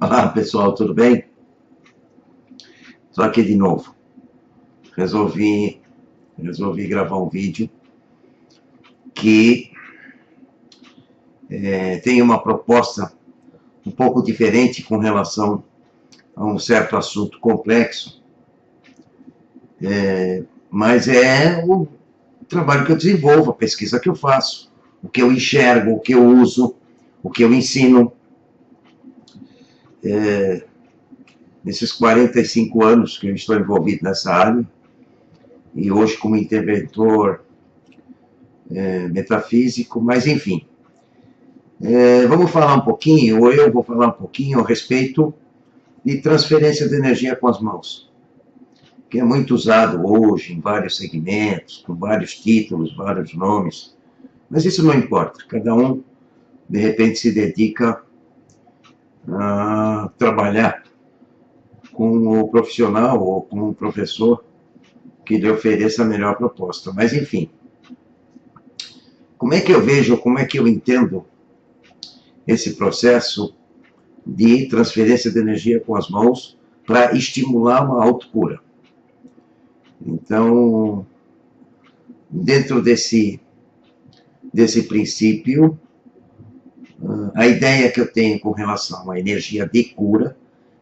Olá pessoal, tudo bem? Estou aqui de novo. Resolvi gravar um vídeo que tem uma proposta um pouco diferente com relação a um certo assunto complexo, mas é o trabalho que eu desenvolvo, a pesquisa que eu faço, o que eu enxergo, o que eu uso, o que eu ensino. Nesses 45 anos que eu estou envolvido nessa área, e hoje como interventor metafísico, mas enfim. Vamos falar um pouquinho, ou eu vou falar um pouquinho a respeito de transferência de energia com as mãos, que é muito usado hoje em vários segmentos, com vários títulos, vários nomes, mas isso não importa, cada um de repente se dedica a trabalhar com o profissional ou com o professor que lhe ofereça a melhor proposta. Mas enfim, como é que eu vejo, como é que eu entendo esse processo de transferência de energia com as mãos para estimular uma autocura? Então, dentro desse princípio, a ideia que eu tenho com relação à energia de cura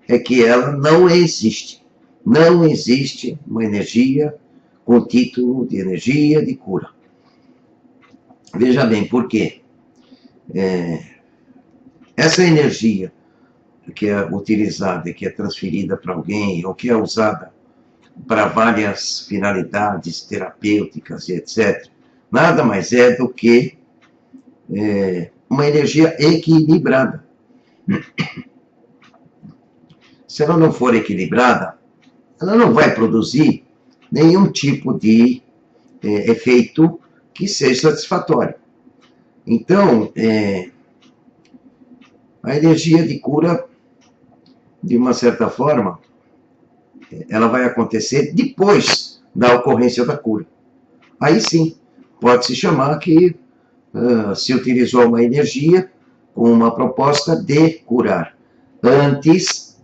é que ela não existe. Não existe uma energia com o título de energia de cura. Veja bem, por quê? Essa energia que é utilizada, que é transferida para alguém, ou que é usada para várias finalidades terapêuticas e etc., nada mais é do que uma energia equilibrada. Se ela não for equilibrada, ela não vai produzir nenhum tipo de efeito que seja satisfatório. Então, a energia de cura, de uma certa forma, ela vai acontecer depois da ocorrência da cura. Aí sim, pode-se chamar que se utilizou uma energia com uma proposta de curar. Antes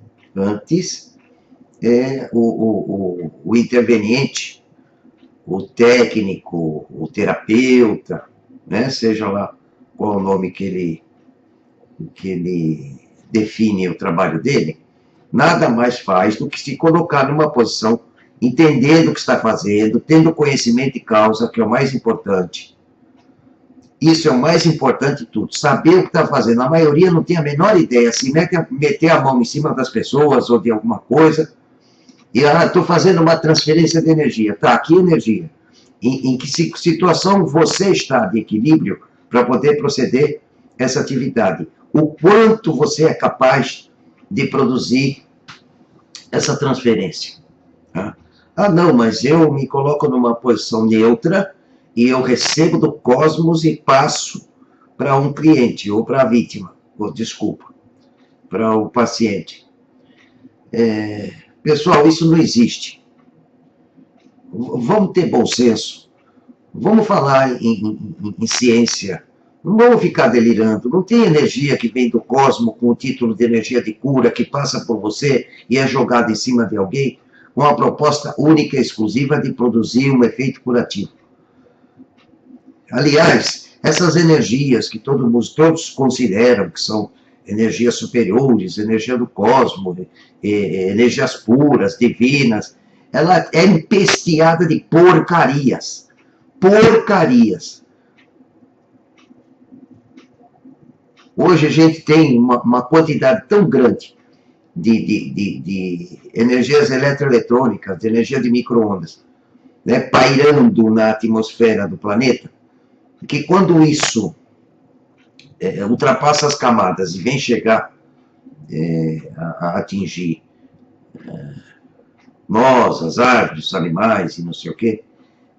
o interveniente, o técnico, o terapeuta, né, seja lá qual o nome que ele define o trabalho dele, nada mais faz do que se colocar numa posição, entendendo o que está fazendo, tendo conhecimento de causa, que é o mais importante. Isso é o mais importante de tudo, saber o que está fazendo. A maioria não tem a menor ideia, se meter a mão em cima das pessoas ou de alguma coisa, e estou fazendo uma transferência de energia. Tá, que energia? Em que situação você está de equilíbrio para poder proceder essa atividade? O quanto você é capaz de produzir essa transferência? Tá? Ah, não, mas eu me coloco numa posição neutra e eu recebo do cosmos e passo para um cliente ou para a vítima, ou desculpa, para o paciente. Pessoal, isso não existe. Vamos ter bom senso. Vamos falar em ciência. Não vamos ficar delirando. Não tem energia que vem do cosmos com o título de energia de cura que passa por você e é jogada em cima de alguém com a proposta única e exclusiva de produzir um efeito curativo. Aliás, essas energias que todos consideram que são energias superiores, energia do cosmos, energias puras, divinas, ela é empesteada de porcarias. Porcarias. Hoje a gente tem uma quantidade tão grande de energias eletroeletrônicas, de energia de micro-ondas, né, pairando na atmosfera do planeta, que quando isso ultrapassa as camadas e vem chegar a atingir nós, as árvores, os animais e não sei o quê,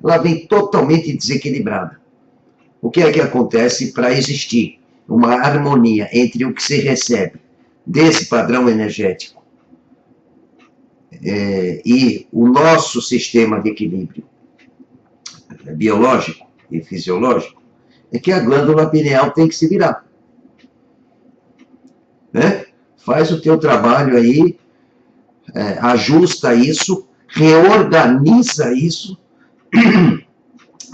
ela vem totalmente desequilibrada. O que é que acontece para existir uma harmonia entre o que se recebe desse padrão energético e o nosso sistema de equilíbrio biológico e fisiológico? É que a glândula pineal tem que se virar. Né? faz o teu trabalho aí, ajusta isso, reorganiza isso,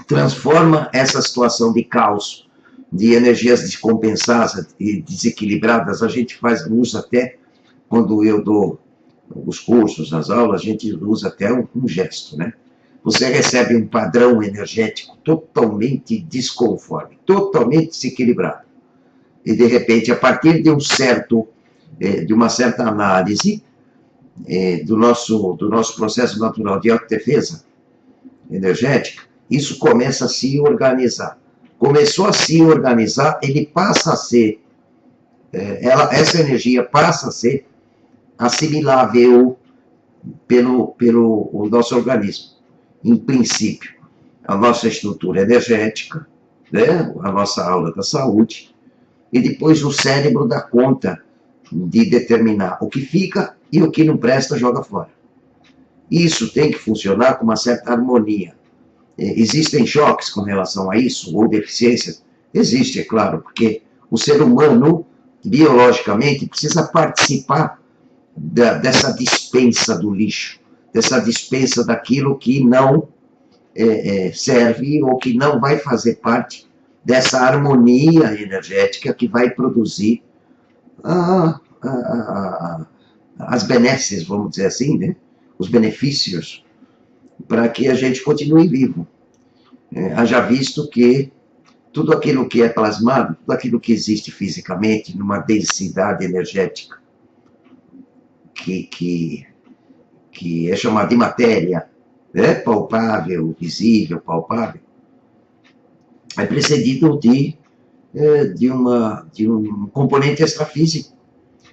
transforma essa situação de caos, de energias descompensadas e desequilibradas. A gente faz uso até, quando eu dou os cursos, as aulas, a gente usa até um gesto, né? Você recebe um padrão energético totalmente desconforme, totalmente desequilibrado. E, de repente, a partir de de uma certa análise do nosso processo natural de autodefesa energética, isso começa a se organizar. Começou a se organizar, ele passa a ser, essa energia passa a ser assimilável pelo o nosso organismo. Em princípio, a nossa estrutura energética, né, a nossa aula da saúde, e depois o cérebro dá conta de determinar o que fica e o que não presta, joga fora. Isso tem que funcionar com uma certa harmonia. Existem choques com relação a isso, ou deficiências? Existe, é claro, porque o ser humano, biologicamente, precisa participar dessa dispensa do lixo, dessa dispensa daquilo que não serve ou que não vai fazer parte dessa harmonia energética que vai produzir as benesses, vamos dizer assim, né? Os benefícios para que a gente continue vivo. Haja visto que tudo aquilo que é plasmado, tudo aquilo que existe fisicamente, numa densidade energética, que é chamada de matéria, né? Palpável, visível, palpável, é precedido de um componente extrafísico,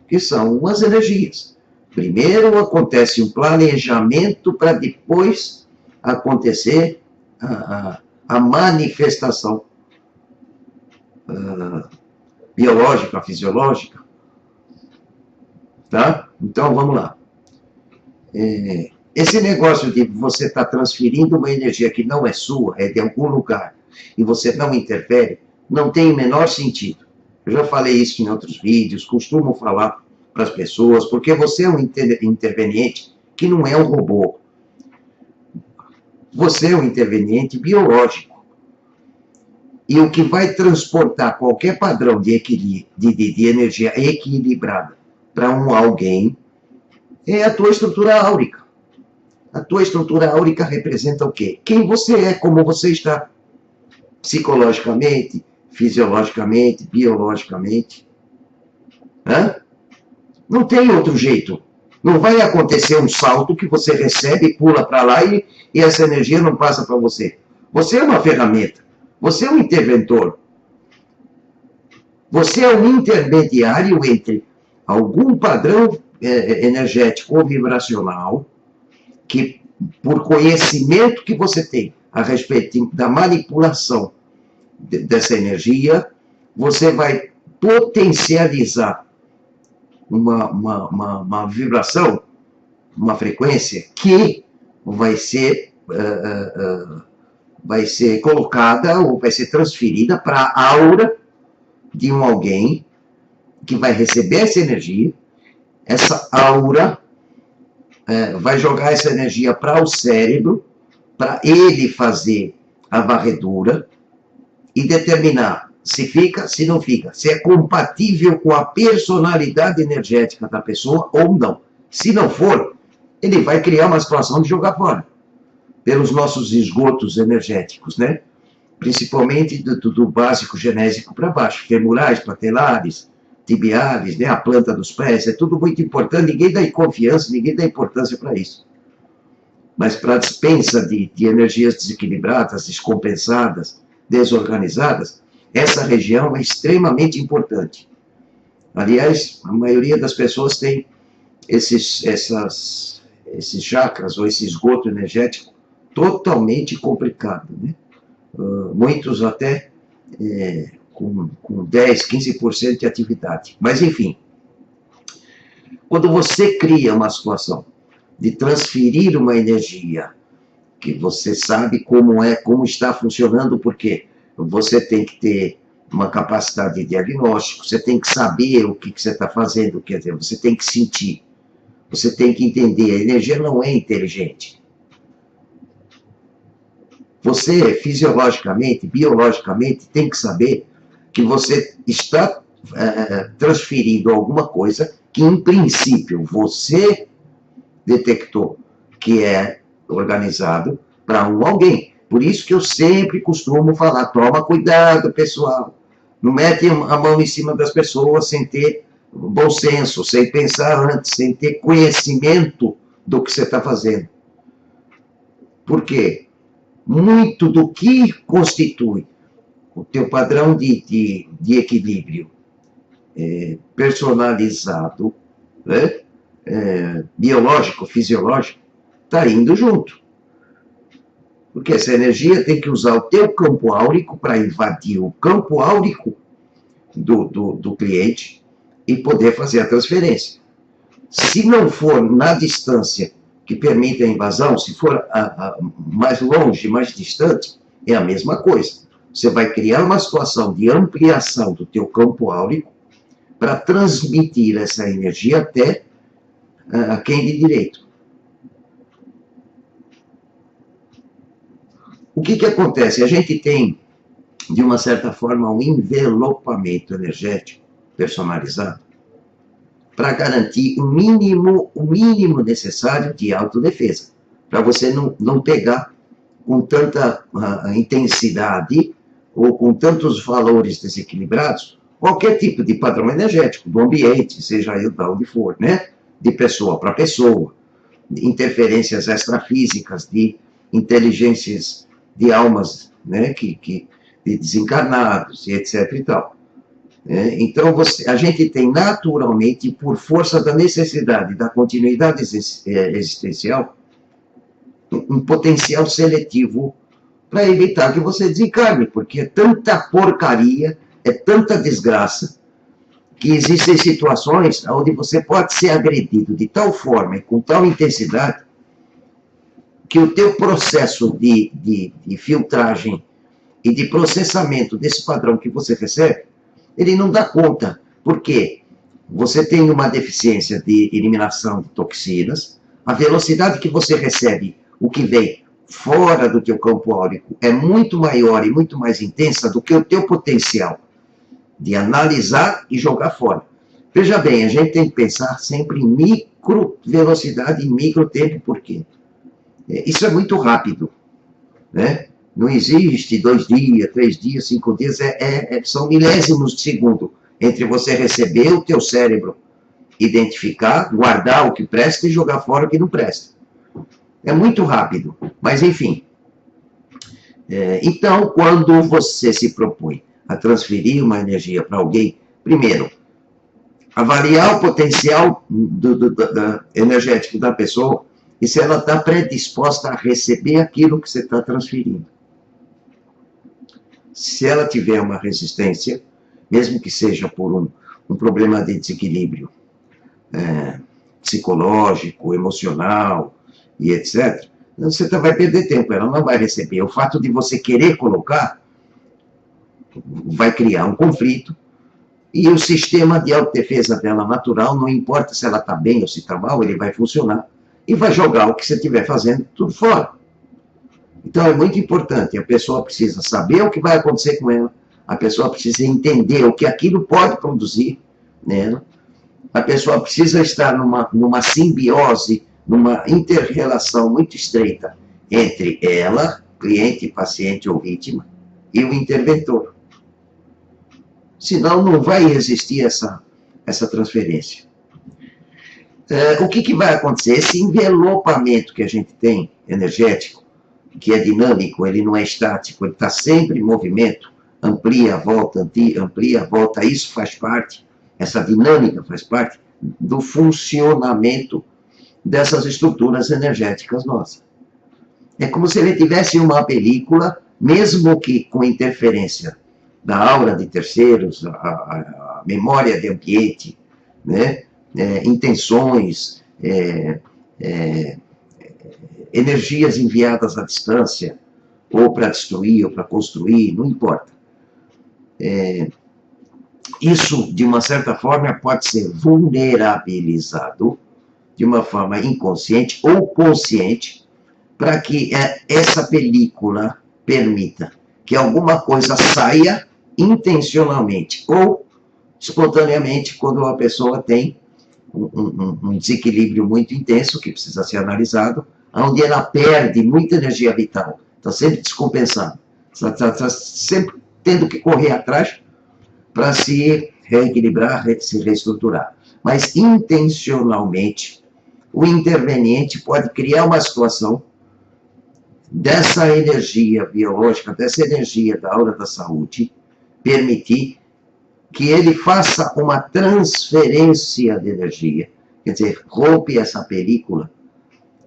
que são as energias. Primeiro acontece um planejamento para depois acontecer a manifestação biológica, fisiológica. Tá? Então, vamos lá. Esse negócio de você estar transferindo uma energia que não é sua, é de algum lugar, e você não interfere, não tem o menor sentido. Eu já falei isso em outros vídeos, costumo falar para as pessoas, porque você é um interveniente que não é um robô. Você é um interveniente biológico. E o que vai transportar qualquer padrão de energia equilibrada para alguém é a tua estrutura áurica. A tua estrutura áurica representa o quê? Quem você é, como você está. Psicologicamente, fisiologicamente, biologicamente. Não tem outro jeito. Não vai acontecer um salto que você recebe, pula para lá e essa energia não passa para você. Você é uma ferramenta. Você é um interventor. Você é um intermediário entre algum padrão energético ou vibracional que, por conhecimento que você tem a respeito da manipulação dessa energia, você vai potencializar uma vibração, uma frequência que vai ser colocada ou vai ser transferida para a aura de alguém que vai receber essa energia. Essa aura vai jogar essa energia para o cérebro, para ele fazer a varredura e determinar se fica, se não fica, se é compatível com a personalidade energética da pessoa ou não. Se não for, ele vai criar uma situação de jogar fora, pelos nossos esgotos energéticos, né? Principalmente do básico genésico para baixo, femorais, patelares, tibiais, né? A planta dos pés, é tudo muito importante, ninguém dá confiança, ninguém dá importância para isso. Mas para a dispensa de energias desequilibradas, descompensadas, desorganizadas, essa região é extremamente importante. Aliás, a maioria das pessoas tem esses chakras ou esse esgoto energético totalmente complicado, né? Muitos até com 10, 15% de atividade. Mas, enfim, quando você cria uma situação de transferir uma energia que você sabe como está funcionando, porque você tem que ter uma capacidade de diagnóstico, você tem que saber o que você está fazendo, quer dizer, você tem que sentir, você tem que entender, a energia não é inteligente. Você, fisiologicamente, biologicamente, tem que saber que você está transferindo alguma coisa que, em princípio, você detectou que é organizado para alguém. Por isso que eu sempre costumo falar, toma cuidado, pessoal. Não mete a mão em cima das pessoas sem ter bom senso, sem pensar antes, sem ter conhecimento do que você está fazendo. Por quê? Muito do que constitui o teu padrão de equilíbrio personalizado, né? Biológico, fisiológico, está indo junto. Porque essa energia tem que usar o teu campo áurico para invadir o campo áurico do cliente e poder fazer a transferência. Se não for na distância que permite a invasão, se for mais longe, mais distante, é a mesma coisa. Você vai criar uma situação de ampliação do teu campo áurico para transmitir essa energia até a quem de direito. O que acontece? A gente tem, de uma certa forma, um envelopamento energético personalizado para garantir o mínimo necessário de autodefesa, para você não pegar com tanta intensidade ou com tantos valores desequilibrados qualquer tipo de padrão energético do ambiente, seja ele de onde for, né? De pessoa para pessoa, de interferências extrafísicas, de inteligências de almas, né? de desencarnados e etc. e tal. Então, a gente tem naturalmente, por força da necessidade da continuidade existencial, um potencial seletivo para evitar que você desencarne, porque é tanta porcaria, é tanta desgraça, que existem situações onde você pode ser agredido de tal forma e com tal intensidade que o teu processo de filtragem e de processamento desse padrão que você recebe, ele não dá conta, porque você tem uma deficiência de eliminação de toxinas, a velocidade que você recebe o que vem fora do teu campo áurico é muito maior e muito mais intensa do que o teu potencial de analisar e jogar fora. Veja bem, a gente tem que pensar sempre em micro velocidade e micro tempo, por quê? Isso é muito rápido, né? Não existe 2 dias, 3 dias, 5 dias, são milésimos de segundo entre você receber o teu cérebro, identificar, guardar o que presta e jogar fora o que não presta. É muito rápido, mas enfim. Então, quando você se propõe a transferir uma energia para alguém, primeiro, avaliar o potencial energético da pessoa e se ela está predisposta a receber aquilo que você está transferindo. Se ela tiver uma resistência, mesmo que seja por um problema de desequilíbrio psicológico, emocional e etc., você vai perder tempo, ela não vai receber. O fato de você querer colocar vai criar um conflito e o sistema de autodefesa dela natural, não importa se ela está bem ou se está mal, ele vai funcionar e vai jogar o que você estiver fazendo tudo fora. Então é muito importante, a pessoa precisa saber o que vai acontecer com ela, a pessoa precisa entender o que aquilo pode produzir nela, a pessoa precisa estar numa simbiose, numa inter-relação muito estreita entre ela, cliente, paciente ou vítima, e o interventor. Senão não vai existir essa transferência. O que vai acontecer? Esse envelopamento que a gente tem, energético, que é dinâmico, ele não é estático, ele está sempre em movimento, amplia, volta, isso faz parte, essa dinâmica faz parte do funcionamento dessas estruturas energéticas nossas. É como se ele tivesse uma película, mesmo que com interferência da aura de terceiros, a memória de ambiente, né? Intenções, energias enviadas à distância, ou para destruir, ou para construir, não importa. Isso, de uma certa forma, pode ser vulnerabilizado de uma forma inconsciente ou consciente, para que essa película permita que alguma coisa saia intencionalmente ou espontaneamente quando a pessoa tem um desequilíbrio muito intenso que precisa ser analisado, onde ela perde muita energia vital, está sempre descompensando, está sempre tendo que correr atrás para se reequilibrar, se reestruturar. Mas intencionalmente, o interveniente pode criar uma situação dessa energia biológica, dessa energia da aura da saúde, permitir que ele faça uma transferência de energia, quer dizer, rompe essa película,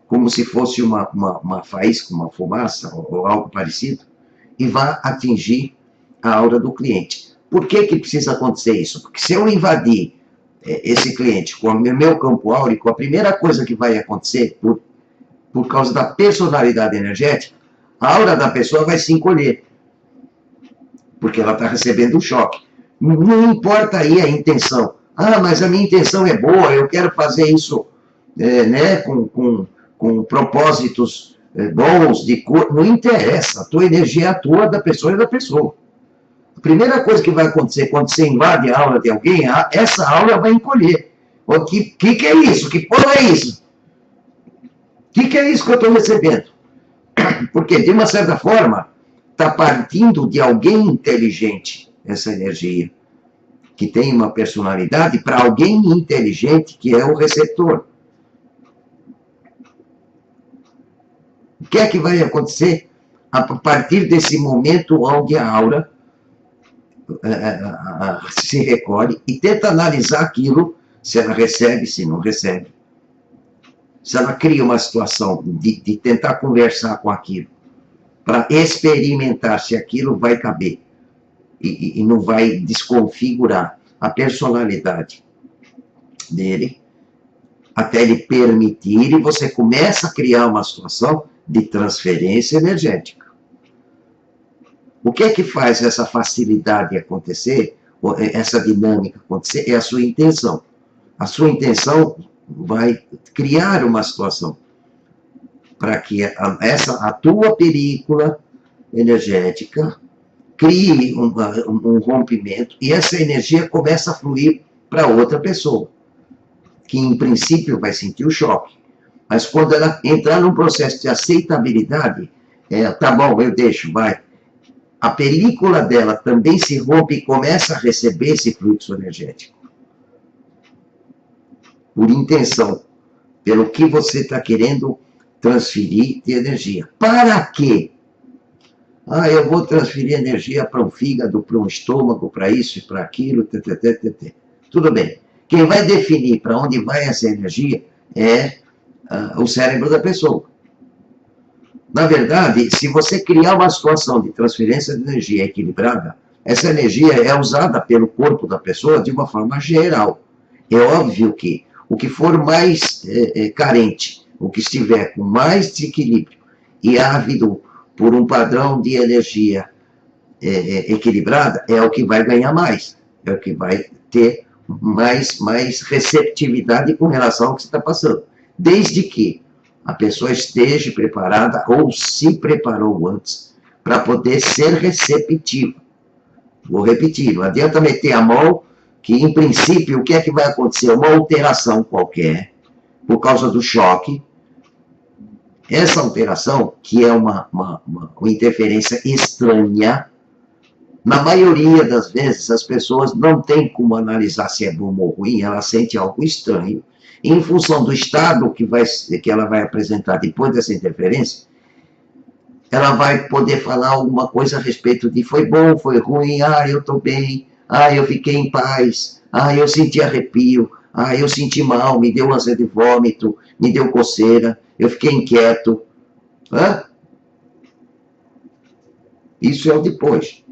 como se fosse uma faísca, uma fumaça ou algo parecido, e vá atingir a aura do cliente. Por que precisa acontecer isso? Porque se eu invadir esse cliente com o meu campo áurico, a primeira coisa que vai acontecer, por causa da personalidade energética, a aura da pessoa vai se encolher, porque ela está recebendo um choque. Não importa aí a intenção. Ah, mas a minha intenção é boa, eu quero fazer isso com propósitos bons, de cor. Não interessa, a tua energia é a tua, da pessoa e da pessoa. A primeira coisa que vai acontecer quando você invade a aura de alguém, essa aura vai encolher. O que é isso? Que porra é isso? O que é isso que eu estou recebendo? Porque, de uma certa forma, está partindo de alguém inteligente essa energia, que tem uma personalidade, para alguém inteligente que é o receptor. O que é que vai acontecer a partir desse momento onde a aura se recolhe e tenta analisar aquilo, se ela recebe, se não recebe. Se ela cria uma situação de tentar conversar com aquilo, para experimentar se aquilo vai caber e não vai desconfigurar a personalidade dele, até ele permitir, e você começa a criar uma situação de transferência energética. O que é que faz essa facilidade acontecer, essa dinâmica acontecer? É a sua intenção. A sua intenção vai criar uma situação para que a tua película energética crie um rompimento e essa energia começa a fluir para outra pessoa, que em princípio vai sentir o choque. Mas quando ela entrar num processo de aceitabilidade, tá bom, eu deixo, vai. A película dela também se rompe e começa a receber esse fluxo energético. Por intenção, pelo que você está querendo transferir de energia. Para quê? Ah, eu vou transferir energia para um fígado, para um estômago, para isso e para aquilo, tudo bem. Quem vai definir para onde vai essa energia é o cérebro da pessoa. Na verdade, se você criar uma situação de transferência de energia equilibrada, essa energia é usada pelo corpo da pessoa de uma forma geral. É óbvio que o que for mais carente, o que estiver com mais desequilíbrio e ávido por um padrão de energia equilibrada, é o que vai ganhar mais, é o que vai ter mais receptividade com relação ao que você está passando. Desde que a pessoa esteja preparada ou se preparou antes para poder ser receptiva. Vou repetir, não adianta meter a mão que, em princípio, o que é que vai acontecer? Uma alteração qualquer, por causa do choque. Essa alteração, que é uma interferência estranha, na maioria das vezes as pessoas não têm como analisar se é bom ou ruim, ela sente algo estranho. E, em função do estado que ela vai apresentar depois dessa interferência, ela vai poder falar alguma coisa a respeito de foi bom, foi ruim, eu estou bem, eu fiquei em paz, eu senti arrepio, eu senti mal, me deu ânsia de vômito, me deu coceira, eu fiquei inquieto. Isso é o depois.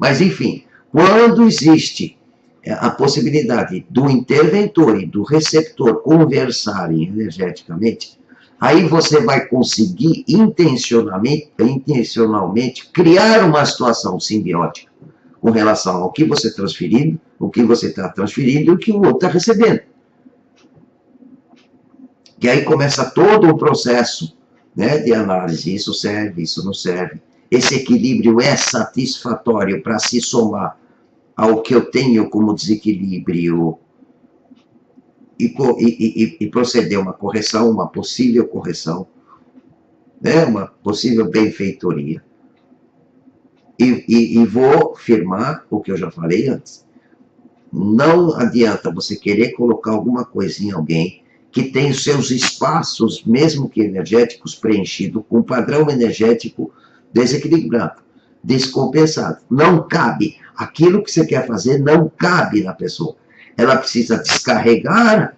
Mas, enfim, quando existe a possibilidade do interventor e do receptor conversarem energeticamente, aí você vai conseguir intencionalmente criar uma situação simbiótica, com relação ao que você está transferindo e o que o outro está recebendo. E aí começa todo o processo, né, de análise. Isso serve, isso não serve. Esse equilíbrio é satisfatório para se somar ao que eu tenho como desequilíbrio e proceder uma correção, uma possível correção, né, uma possível benfeitoria. E vou afirmar o que eu já falei antes. Não adianta você querer colocar alguma coisa em alguém que tem os seus espaços, mesmo que energéticos, preenchidos com um padrão energético desequilibrado, descompensado. Não cabe. Aquilo que você quer fazer não cabe na pessoa. Ela precisa descarregar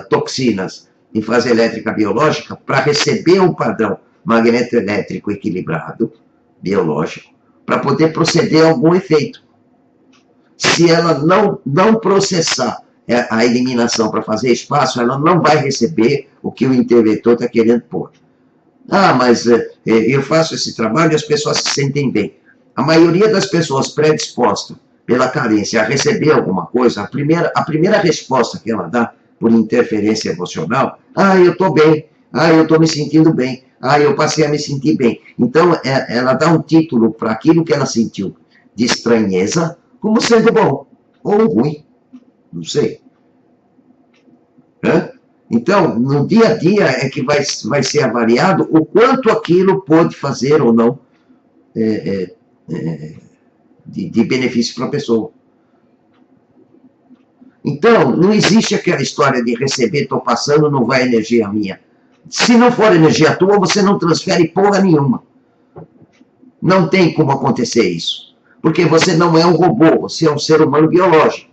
toxinas em fase elétrica biológica para receber um padrão magneto-elétrico equilibrado, biológico, para poder proceder a algum efeito. Se ela não processar a eliminação para fazer espaço, ela não vai receber o que o interventor está querendo pôr. Ah, mas eu faço esse trabalho e as pessoas se sentem bem. A maioria das pessoas predispostas pela carência a receber alguma coisa, a primeira resposta que ela dá por interferência emocional, eu estou bem, eu estou me sentindo bem, eu passei a me sentir bem. Então, ela dá um título para aquilo que ela sentiu de estranheza como sendo bom ou ruim, não sei. Então, no dia a dia é que vai ser avaliado o quanto aquilo pode fazer ou não de benefício para a pessoa. Então, não existe aquela história de receber, estou passando, não vai energia minha. Se não for energia tua, você não transfere porra nenhuma. Não tem como acontecer isso. Porque você não é um robô, você é um ser humano biológico.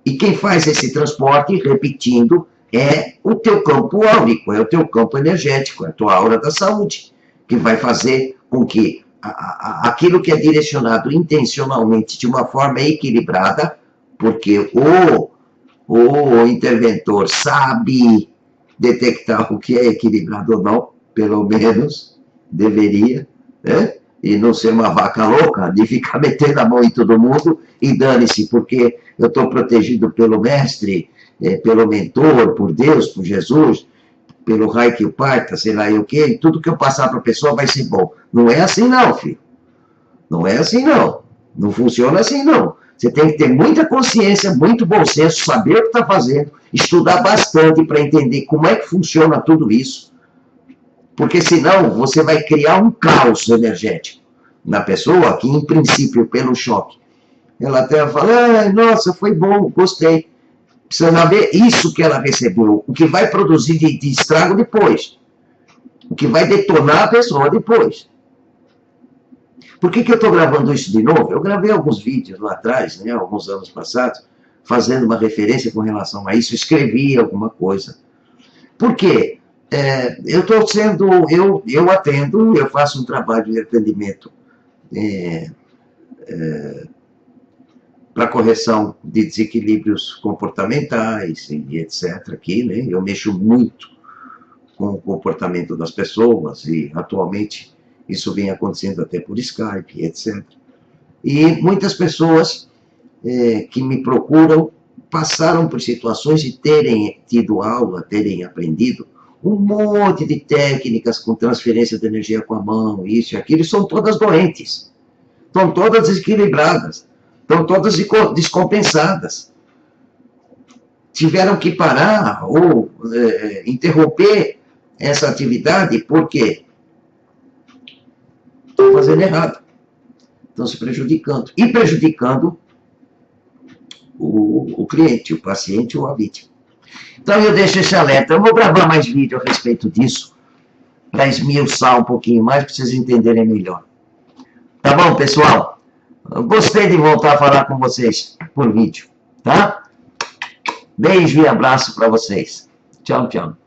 E quem faz esse transporte, repetindo, é o teu campo áurico, é o teu campo energético, é a tua aura da saúde, que vai fazer com que aquilo que é direcionado intencionalmente de uma forma equilibrada, porque o interventor sabe detectar o que é equilibrado ou não, pelo menos deveria, né? E não ser uma vaca louca de ficar metendo a mão em todo mundo e dane-se, porque eu estou protegido pelo mestre, pelo mentor, por Deus, por Jesus, pelo raio que o parta, sei lá o quê, e tudo que eu passar para a pessoa vai ser bom. Não é assim não, filho. Não é assim não. Não funciona assim não. Você tem que ter muita consciência, muito bom senso, saber o que está fazendo, estudar bastante para entender como é que funciona tudo isso, porque senão você vai criar um caos energético na pessoa que, em princípio, pelo choque, ela até fala, nossa, foi bom, gostei. Precisa ver isso que ela recebeu, o que vai produzir de estrago depois, o que vai detonar a pessoa depois. Por que eu estou gravando isso de novo? Eu gravei alguns vídeos lá atrás, né, alguns anos passados, fazendo uma referência com relação a isso, escrevi alguma coisa. Por quê? Eu estou sendo, eu atendo, eu faço um trabalho de atendimento para correção de desequilíbrios comportamentais e etc. aqui, né? Eu mexo muito com o comportamento das pessoas e atualmente isso vem acontecendo até por Skype, etc. E muitas pessoas que me procuram passaram por situações de terem tido aula, terem aprendido um monte de técnicas com transferência de energia com a mão, isso e aquilo, e são todas doentes, estão todas desequilibradas, estão todas descompensadas. Tiveram que parar ou interromper essa atividade porque estão fazendo errado, estão se prejudicando, e prejudicando o cliente, o paciente ou a vítima. Então eu deixo esse alerta. Eu vou gravar mais vídeo a respeito disso, para esmiuçar um pouquinho mais, para vocês entenderem melhor. Tá bom, pessoal? Eu gostei de voltar a falar com vocês por vídeo, tá? Beijo e abraço para vocês. Tchau, tchau.